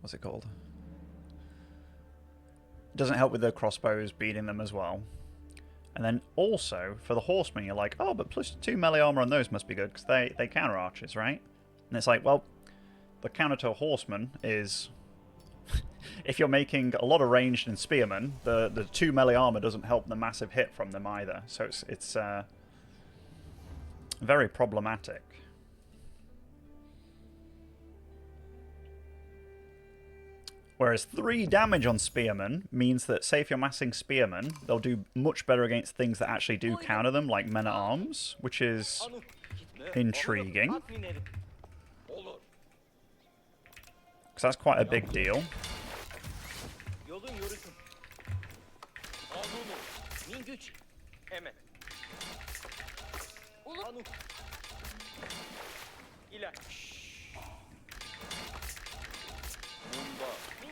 what's it called? Doesn't help with the crossbows beating them as well. And then also, for the horsemen, you're like, oh, but +2 melee armor on those must be good, because they counter archers, right? And it's like, well, the counter to a horseman is... if you're making a lot of ranged and spearmen, the 2 melee armor doesn't help the massive hit from them either. So it's very problematic. Whereas 3 damage on spearmen means that, say if you're massing spearmen, they'll do much better against things that actually do counter them, like men-at-arms, which is intriguing. Because that's quite a big deal.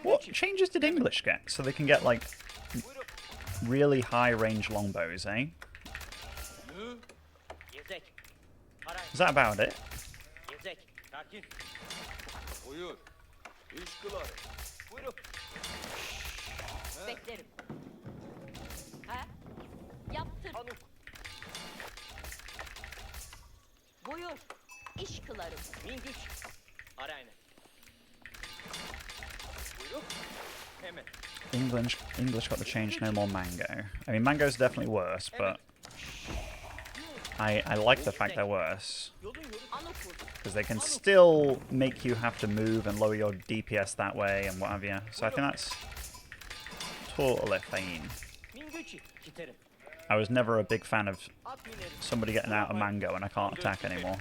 What changes did English get? So they can get, like, really high-range longbows, eh? Is that about it? English got the change, no more mango. I mean, mango's definitely worse, but I like the fact they're worse. Because they can still make you have to move and lower your DPS that way and what have you. So I think that's totally fine. I was never a big fan of somebody getting out of mango and I can't attack anymore.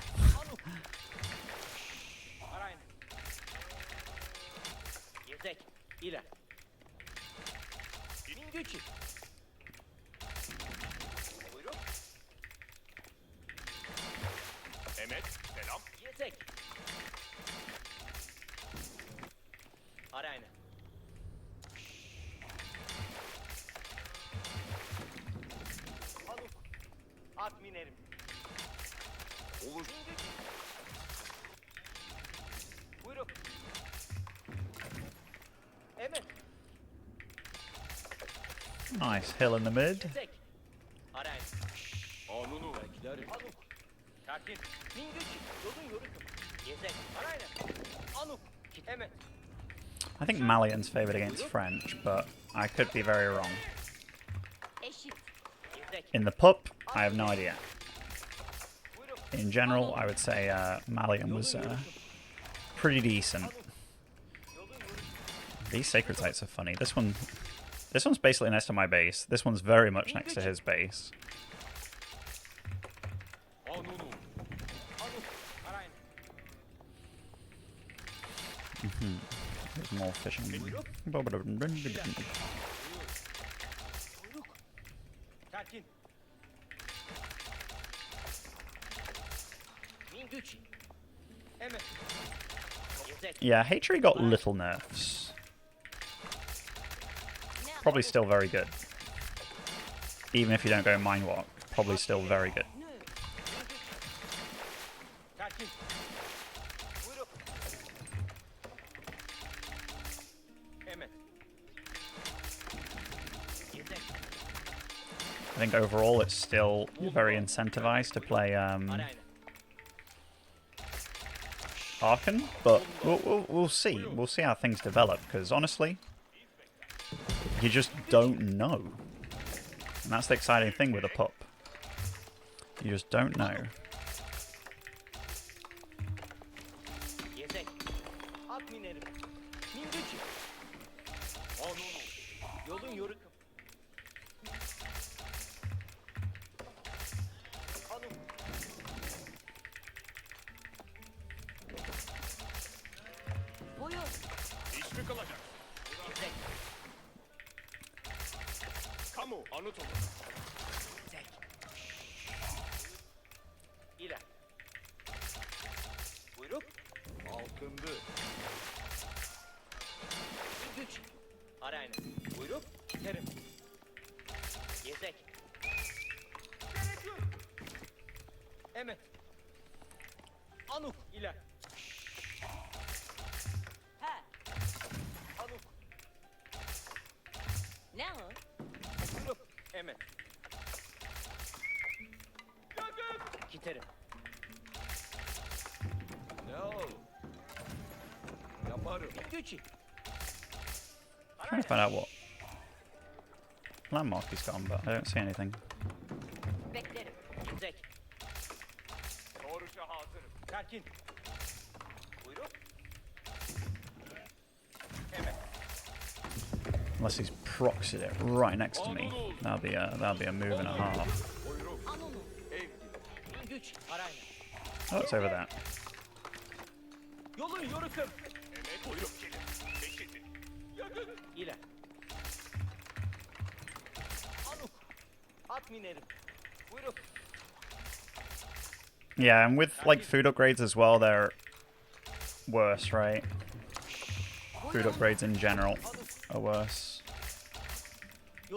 Nice hill in the mid. I think Malian's favoured against French, but I could be very wrong. In the pup, I have no idea. In general, I would say Malian was pretty decent. These sacred sites are funny. This one's basically next to my base. This one's very much next to his base. There's more fishing. Yeah, Hatred got little nerfs. Probably still very good. Even if you don't go Mind Walk, probably still very good. I think overall it's still very incentivized to play Archon, but we'll see. We'll see how things develop, because honestly, you just don't know. And that's the exciting thing with a pup. You just don't know. Hemen. Giderim. Ne oldu? Yaparım. Gücü. Trying to find out what landmark he's gone, but I don't see anything. Beklerim. Gidecek. Doğruşa hazırım. Sakin. Buyurun. Hemen. Unless he's proxied it right next to me, that'll be a move and a half. Buyurun. Anonu. Ev gibi. Güç. Arayın. Oh, it's over there. Yolun yorukum. Evet buyurun gelin. Peşitin. İle. Anuk. At minerim. Buyurun. Yeah, and with like food upgrades as well, they're worse, right? Food upgrades in general are worse.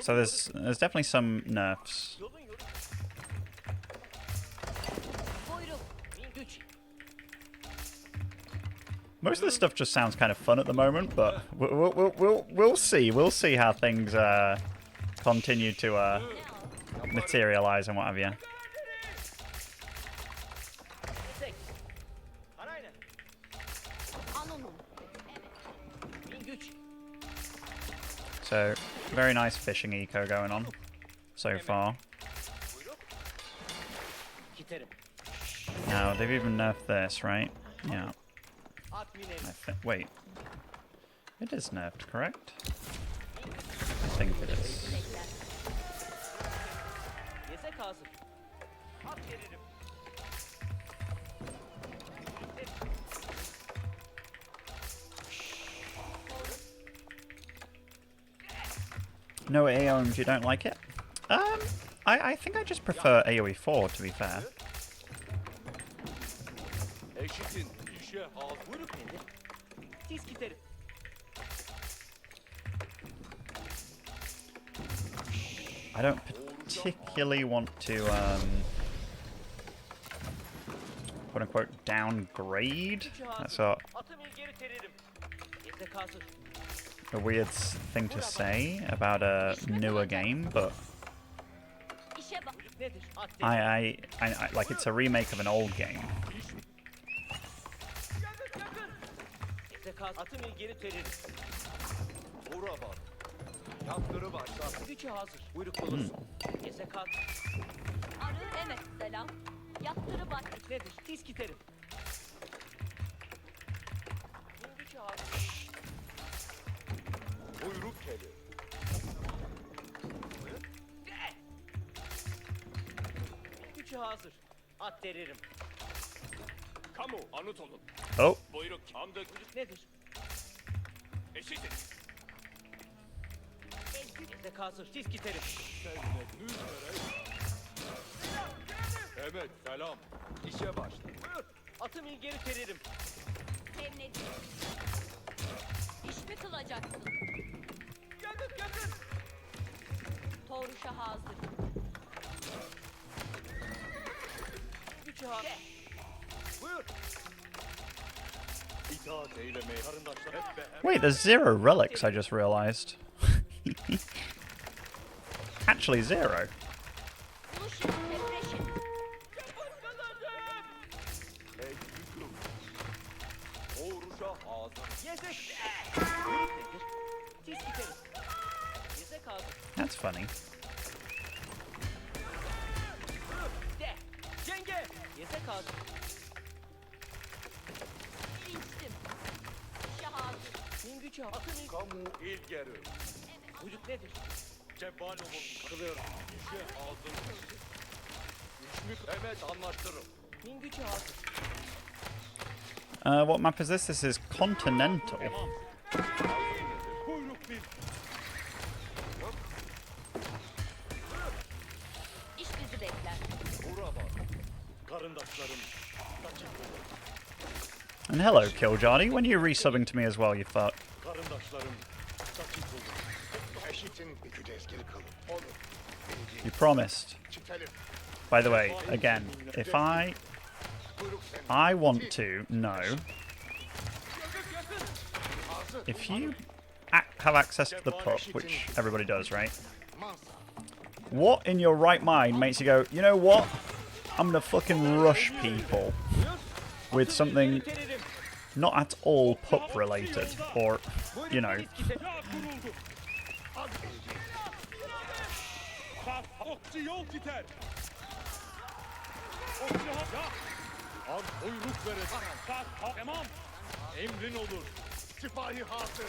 So there's definitely some nerfs. Yolun yorukum. Buyurun. Güç. Most of this stuff just sounds kind of fun at the moment, but we'll see. We'll see how things continue to materialize and what have you. Gidecek. Arayın. Anonu. Güç. So very nice fishing eco going on so far. Buyurun. Giderim. Now they've even nerfed this, right? Yeah. At minerim. Wait. It is nerfed, correct? I think it is. Yesek hazır. At veririm. No AOE if you don't like it? I think I just prefer AoE 4, to be fair. Eşitin. İşe hazır. Buyruk nedir? Tiz giderim. I don't particularly want to, quote-unquote, downgrade. That's Atımı geri teririm. Yesek hazır. a weird thing to say about a newer game, but İşe bak. Buyruk nedir? At I like it's a remake of an old game. Yesek hazır. Atımı geri teririm. Vura bak. Yaptırı başla. Gücü hazır. Buyruk olursun. Yesek hazır. Arı evet selam. Yaptırı bak. Buyruk nedir? Tiz giderim. Gücü hazır. Buyruk gelir. Gücü hazır. At teririm. Kamu anıt olun. Oh, Buyruk. Anda Buyruk nedir? eşitin. Yesek hazır. Tiz giderim. Sevmek Evet selam. İşe başla. Buyur. Atımı geri teririm. Sevnedi. İş mi kılacaksın? Yakın. Toruşa hazır. Gücü hazır. Buyur. İtaat eylemeye. Karındaşlar hep be. wait, there's 0 relics, I just realized. Actually 0. Buluşun. Depreşin. Ey yüküm. Doğruşa hazır. Yesek. Buyur nedir? Tiz giderim. Yesek hazır. That's funny. Buyur. De. Yenge. Yesek hazır. İçtim. İşe hazır. Min gücü hazır. Atımı. Kamu ilgeri. Buyruk nedir? Cebal olun. Kılıyorum. İşe hazır. Düşmük evet anlaştırım. Min gücü hazır. What map is this? This is Continental. Buyruk bir. İş bizi bekler. Vura bak. Karındaşlarım. Kaçın olur. And hello, Killjardy. When are you resubbing to me as well, you fuck? Karındaşlarım. Kaçın olur. Eşitin bir tezkiri kalın. Olur. You promised. Çitelim. By the way, again, if Buyruk sen. I want to know if you have access to the pup, which everybody does, right? Mansa. What in your right mind makes you go, you know what? I'm gonna fucking rush people with something not at all pup related, or, you know. Okçu yol biter. Okçu ya. Al buyruk verir. Tamam. Emrin olur. Sipahi hazır.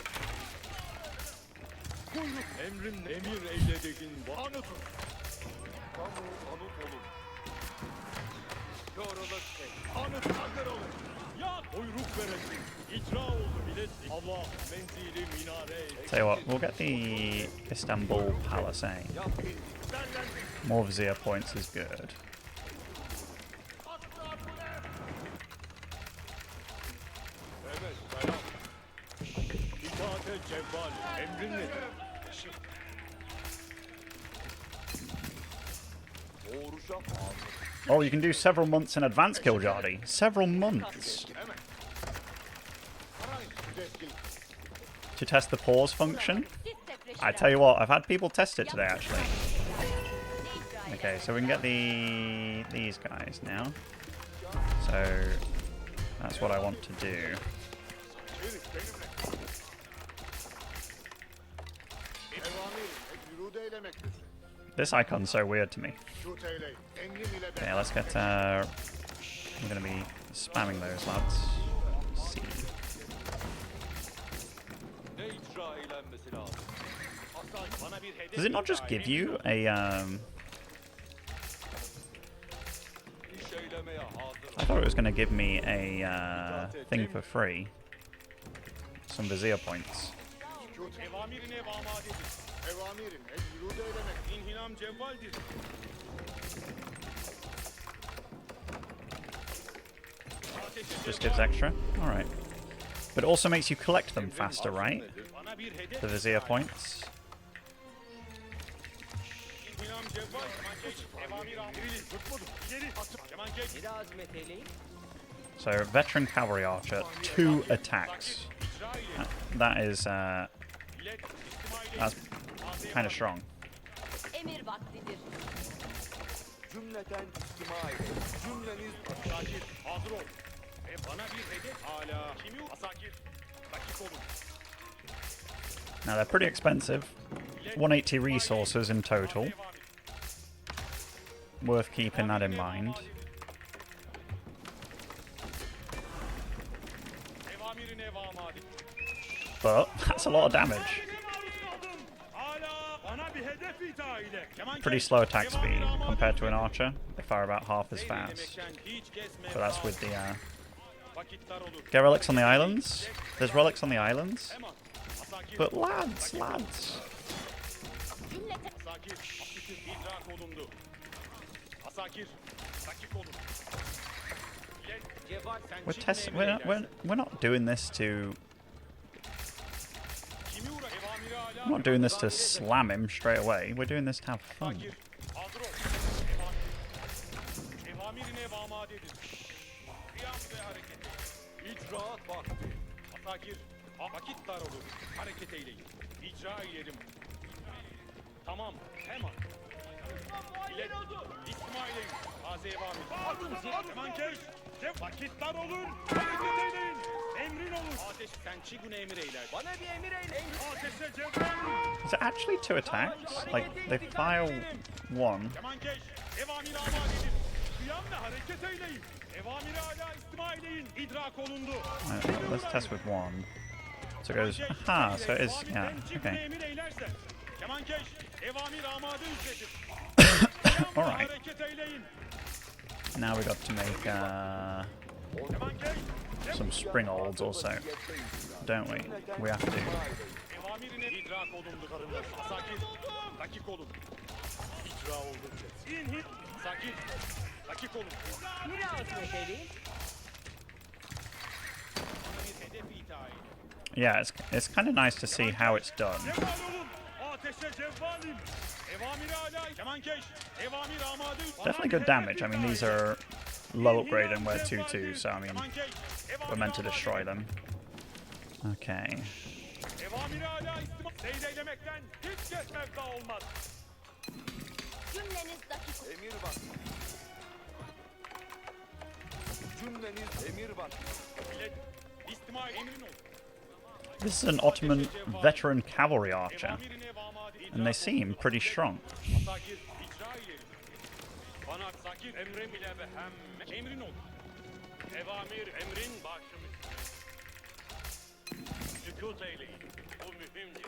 Buyruk emrin emir eylediğin anıdır. Kamu anıt olun. Yoruluk anıt hazır olun. Ya buyruk veresin. İcra oldu bilesin. Allah menzili minare. Tell you what, we'll get the Istanbul Palace, eh? More vizier points is good. Evet selam. İtaat et cevval. Emrin nedir? Doğruşa hazır. Oh, you can do several months in advance, Kiljardi. Several months. To test the pause function? I tell you what, I've had people test it today, actually. Okay, so we can get these guys now. So that's what I want to do. This icon's so weird to me. Okay, let's get. We're gonna be spamming those lads. See. Ne icra eylenmesi lazım? Asay bana bir hedef. Does it not just give you a İş eylemeye hazır. I thought it was going to give me a thing for free. Some vizier points. Evamirin ev amadedir. Evamirin ev yürüdü eylemek. İnhinam cevvaldir. Just gives extra. Alright. But it also makes you collect them faster, right? Bana bir hedef. The vizier points. İnhinam cevval. Evamir amiri. Tutmadım. İleri. Kemankeş. Ne lazım eteyleyin? So, veteran cavalry archer, 2 attacks. That is, that's kind of strong. Emir vaktidir. Cümleten istima edin. Cümleniz Asakir. Hazır ol. Bana bir hedef. Hala. Kimi? Asakir. Dakik olun. Now, they're pretty expensive. 180 resources in total. Worth keeping that in mind. Evamirin ev amadedir. But, that's a lot of damage. Hala bana bir hedef ita ile. Pretty slow attack speed compared to an archer. They fire about half as fast. But that's with the, Get relics on the islands? There's relics on the islands? But lads! Asakir, asakir, idrak olundu. Asakir, dakik olun. Cevval, sen We're testing. We're not doing this to. kimi uğra? Evamiri hala. We're not doing this to slam him straight away. We're doing this to have fun. Asakir, hazır ol. Evamirin ev amadedir. Kıyam ve hareket. İcraat vakti. Asakir, vakit dar olur. Hareket eyleyin. İcra eylerim. Tamam, hemen. İlet, istima eyleyin. Taze evamir. Kemankeş, vakit dar olur. Hareket eyleyin. Emrin olur. Ateş, sen çigun emir eyler. bana bir emir eyleyin. Ateşe cevval. Is it actually 2 attacks? Like they fire 1. Kemankeş, evamir amadedir. Kıyam ve hareket eyleyin. Evamiri hala istima eyleyin. İdrak olundu. Let's test with 1. So it goes. Aha. So it is. Yeah. Okay. Emir eylerse. Kemankeş, evamir amade ücretir. All right. Hareket eyleyin. Now we got to make Kemankeş, some springolds also, don't we? We have to. evamirine idrak olundu karınlar. Asakir, dakik olun. İcra oldu. İnhin, sakir, dakik olun. Ne lazım eteyleyin? Bana bir hedef itaat edin. Yeah, it's kind of nice to see how it's done. Cevval olun. Ateşe cevvalim. Evamir hala. Kemankeş, evamir amade ücretir. Definitely good damage. I mean, these are low upgrade and we're 2-2, so I mean, we're meant to destroy them. Okay. Evamiri hala istima seyreylemekten hiç kesmez daha olmaz. Cümleniz dakik. Emir var. Cümleniz emir var. Millet, istima emrin ol. This is an Ottoman veteran cavalry archer, Evamirin ev amade and they seem pretty strong. Asakir icra eylerim. Bana sakir emre bile ve hem emrin ol. Evamir emrin başımız. Sükut eyleyin. Bu mühimdir.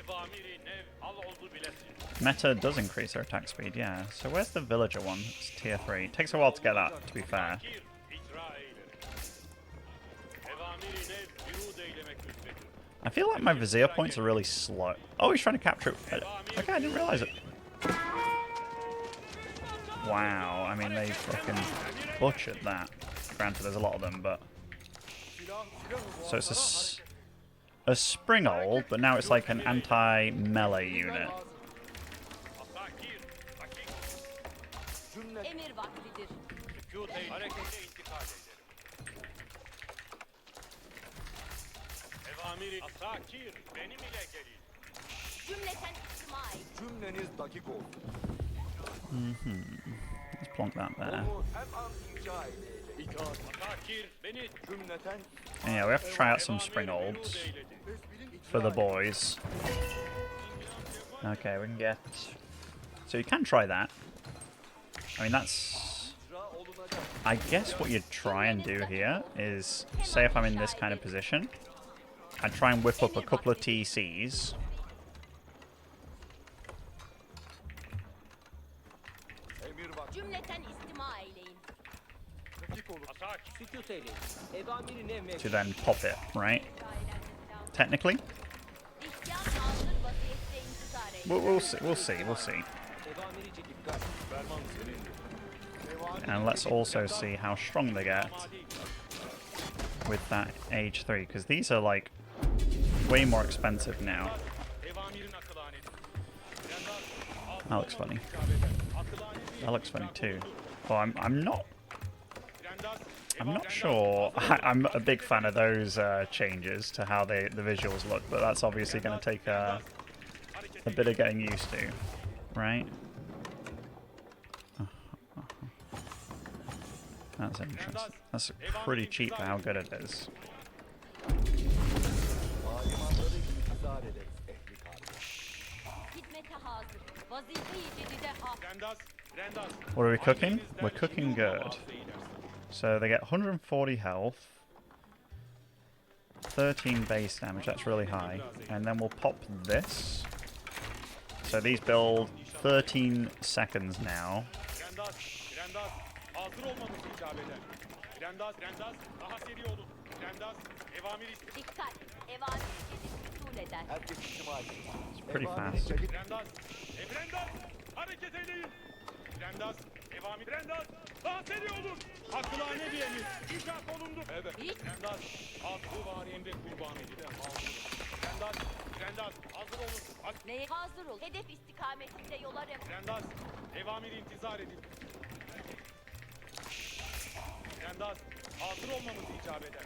Evamiri nev al oldu bilesin. Meta does increase their attack speed, yeah. So where's the villager one? It's tier 3. It takes a while to get that, to be fair. Sakir icra eylerim. Evamiri nev yürud eylemek hükmedir. I feel like my vizier points are really slow. Oh, he's trying to capture it. Okay, I didn't realize it. Wow, I mean, they fucking butchered that. Granted, there's a lot of them, but... So it's a springald, but now it's like an anti-melee unit. Asakir, dakik, Cümle Emir vaktidir. sükut eylerim. Harekete intikal ederim. Evamiri asakir benim ile gelin. Cümleten istimai. cümleniz dakik olsun. Let's plonk that there. Onu hem an icra edecek. İtaat Asakir beni cümleten And yeah, we have to try out some springolds for the boys. Okay, we can get... So you can try that. I mean, that's... icra olunacak. I guess what you'd try and do here is, say if I'm in this kind of position, I'd try and whip up a couple of TCs. Emir var. Cümleten istima eyleyin. Dakik olur. Asakir Sükut eyleyin. Evamirin ev mevcut. To then pop it, right? Technically? İhtiyaç hazır vaziyette intizar eyleyin. We'll see. Evamiri çekip kaç. ferman senindir. And let's also see how strong they get with that age 3, because these are like way more expensive now. Evamirin akılaneti. That looks funny. That looks funny too. Oh, I'm not sure. I'm a big fan of those changes to how the visuals look, but that's obviously going to take a bit of getting used to, right? That's interesting. That's pretty cheap for how good it is. Talimatları intizar ederiz ehli kardeş. Hizmete hazır. Vazife-i cedide hak. Rendas, Rendas. What are we cooking? We're cooking good. So they get 140 health, 13 base damage, that's really high. And then we'll pop this. So these build 13 seconds now. Rendas, Rendas. Hazır olmamız icap eder. Rendas, Rendas. Daha seri olun. Rendas, evamir istedim. Dikkat. Evamir cedid usul eder. Herkes içtima edin. pretty Evamir fast. çekip Rendas, Rendas. Hareket eyleyin. Rendas, evamir. Rendas, daha seri olun. Hakkılane bir emir. İcap olundu. Evet. Rendas, hakkı var emre kurban edilir. Rendas, Rendas. Hazır olun. Neye hazır ol. Hedef istikametinde yola rem. Rendas, evamir intizar edin. Rendas, hazır olmamız icap eder.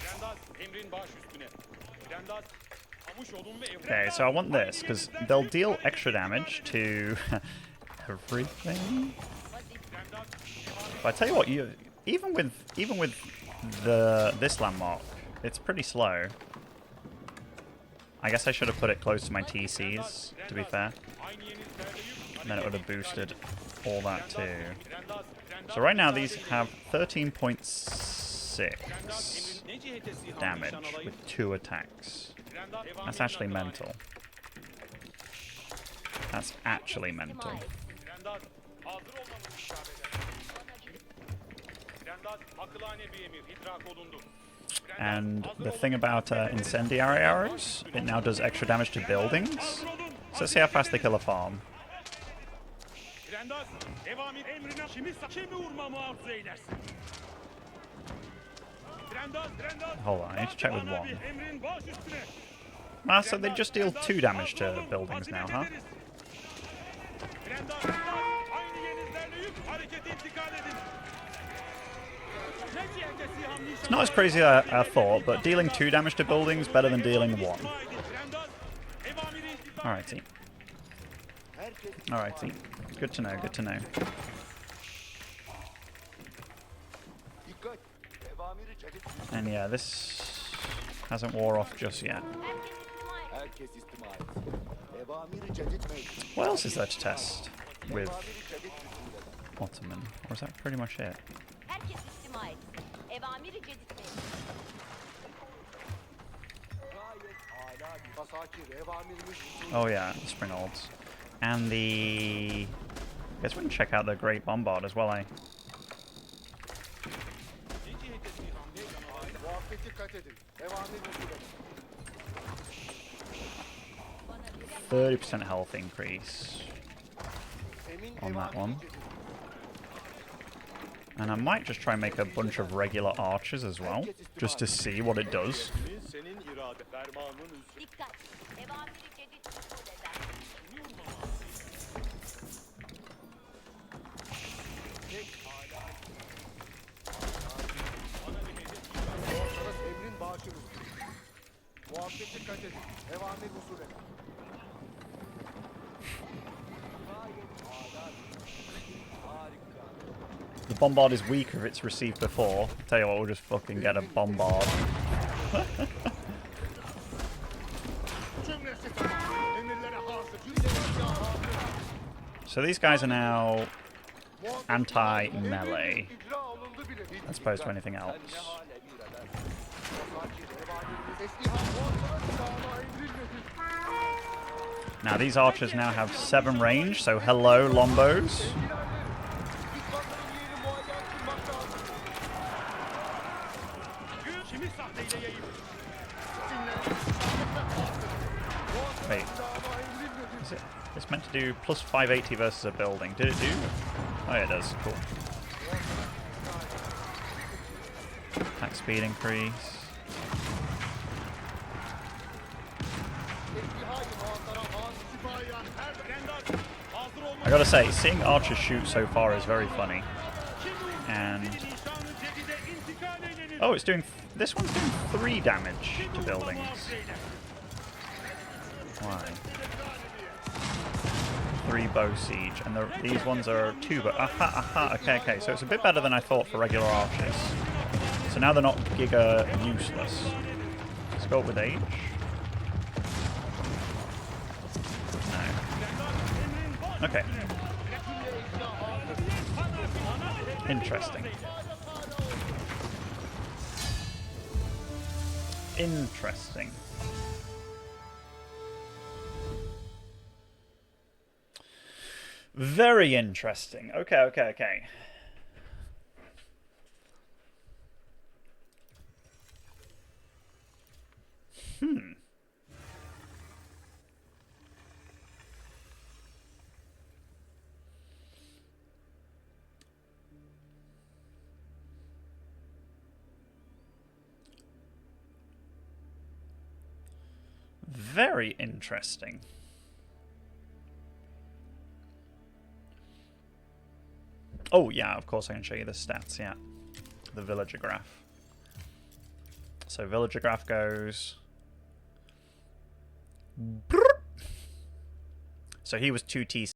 Rendas, emrin baş üstüne. Rendas, kamuş olun ve emrin. Okay, so I want this, because they'll deal extra damage to everything. Rendas, But I tell you what, even with this landmark, it's pretty slow. I guess I should have put it close to my TCs, to be fair. aynı yeniz terleyip. And then it would have boosted all that too. Rendas, Rendas. So right now these have 13.6 Ne cihete sihan damage nişan alayım? with 2 attacks. Rendas, evamirin That's actually akılane. mental. That's actually mental. Rendas, hazır olmamız icap eder. Rendas, akılane bir emir. İdrak olundu. Rendas, And hazır the olun. thing about incendiary arrows, it now does extra damage to buildings. So let's see how fast they kill a farm. Rendas, evamir emrine kimi vurmamı arzu eylersin? Rendas, Rendas. Hold on, I need to check with bana one. bir emrin baş üstüne. Ah, so they just deal 2 damage to buildings now, huh? Rendas, aynı yenizlerle yük hareket intikal edin. Ne cihete sihan nişan It's not as crazy as I thought, but dealing 2 damage to buildings better than dealing 1. Rendas, evamiri Alrighty. Herkes Alrighty. Good to know, good to know. dikkat. Evamiri cedid. And yeah, this hasn't wore off just yet. Herkes istima et. Herkes istima et. Evamiri cedid mevcut. What else is there to test with Evamiri cedid usuleden. Ottoman? Or is that pretty much it? Herkes istima et. Evamiri cedid mevcut. Gayet âlâ bir asakir. Evamirimiz usuleden. Oh yeah, the Springolds. And the... I guess we can check out the Great Bombard as well, eh? Muhabbeti dikkat edin. Evamir usuleden. 30% health increase Emin on that evamiri one. cedid. And I might just try and make a bunch of regular archers as well, just to see what it does. Senin irade fermanın üzerine. Dikkat. Evamiri cedid usul eder. Ortalık emrin bağışınız. Muhabbeti dikkat edin. Evamir usuleden. Gayet âlâ bir- Harika. The bombard is weaker if it's received before. Tell you what, we'll just fucking get a bombard. Cümlesi tamam. Emirlere hazır. Cümlesi hazır. So these guys are now Muhabbeti anti-melee, emrin icra olundu bile. as opposed to anything else. Sen ne hale bir eder? Asakir, evamirimiz teslihat ortalık sağına emrilmedi. Now these archers now have 7 range, so hello Lombos. Kimi sahteyle yayın. Wait, is it? It's meant to do plus 580 versus a building. Did it do? Oh yeah, it does. Cool. Attack speed increase. I gotta say, seeing archers shoot so far is very funny. And oh, it's doing. This one's doing 3 damage to buildings. Why? 3 bow siege, and these ones are 2. But aha. Okay. So it's a bit better than I thought for regular archers. So now they're not giga useless. Let's go up with age. No. Okay. Interesting. Interesting. Very interesting. Okay. Very interesting. Oh, yeah, of course I can show you the stats, yeah. The villager graph. So villager graph goes... So he was 2T